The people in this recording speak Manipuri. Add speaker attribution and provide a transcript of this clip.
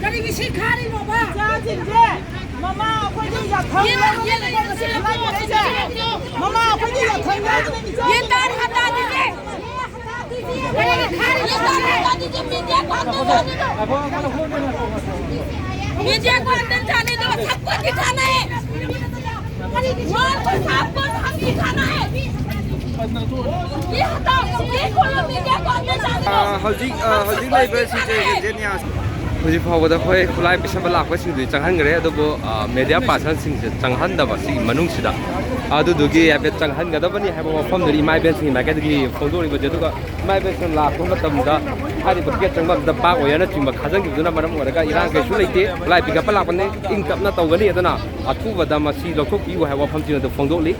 Speaker 1: 그리고 시카리 먹어.
Speaker 2: 자, 진짜. 마마, 아버지 약탕. 마마, 아버지 약탕.
Speaker 1: 옛날 하다니지. 그리고 카리 하다니지. 미디어 관련 자네도 사건이 가네. 뭘 사건 하기 가네. 이 하다 이 콜로 미디어 관련 자네도.
Speaker 3: hꯧꯖꯤꯛ ꯂꯩꯕ ꯁꯤꯁꯦ ꯖꯦꯅꯤꯌꯥ ꯍꯧꯖꯤꯛ ꯐꯥꯎꯕꯗ ꯑꯩꯈꯣꯏ ꯈꯨꯠꯂꯥꯏ ꯄꯤꯁꯟꯕ ꯂꯥꯛꯄꯁꯤꯡꯗꯨꯗꯤ ꯆꯪꯍꯟꯈ꯭ꯔꯦ ꯑꯗꯨꯕꯨ ꯃꯦꯗꯤꯌꯥ ꯄꯥꯔꯁꯟꯁꯤꯡꯁꯦ ꯆꯪꯍꯟꯗꯕ ꯁꯤꯒꯤ ꯃꯅꯨꯡꯁꯤꯗ ꯑꯗꯨꯗꯨꯒꯤ ꯍꯥꯏꯐꯦꯠ ꯆꯪꯍꯟꯒꯗꯕꯅꯤ ꯍꯥꯏꯕ ꯋꯥꯐꯝꯗꯨꯗꯤ ꯏꯃꯥ ꯏꯕꯦꯟꯁꯤꯡꯒꯤ ꯃꯥꯏꯀꯩꯗꯒꯤ ꯐꯣꯡꯗꯣꯛꯂꯤꯕꯁꯦ ꯑꯗꯨꯒ ꯏꯃꯥ ꯏꯕꯦꯟꯁꯤꯡ ꯂꯥꯛꯄ ꯃꯇꯝꯗ ꯍꯥꯏꯔꯤꯕ ꯒꯦꯠ ꯆꯪꯐꯝꯗ ꯄꯥꯛ ꯑꯣꯏꯅꯆꯤꯡꯕ ꯈꯥꯖꯤꯟꯈꯤꯕꯗꯨꯅ ꯃꯔꯝ ꯑꯣꯏꯔꯒ ꯏꯔꯥꯡ ꯀꯩꯁꯨ ꯂꯩꯇꯦ ꯈꯨꯠꯂꯥꯏ ꯄꯤꯈꯠꯄ ꯂꯥꯛꯄꯅꯤ ꯏꯪ ꯇꯞꯅ ꯇꯧꯒꯅꯤ ꯑꯗꯨꯅ ꯑꯊꯨꯕꯗ ꯃꯁꯤ ꯂꯧꯊꯣꯛꯄꯤꯌꯨ ꯍꯥꯏꯕ ꯋꯥꯐꯝꯁꯤꯡ ꯑꯗꯨ ꯐꯣꯡꯗꯣꯛꯂꯤ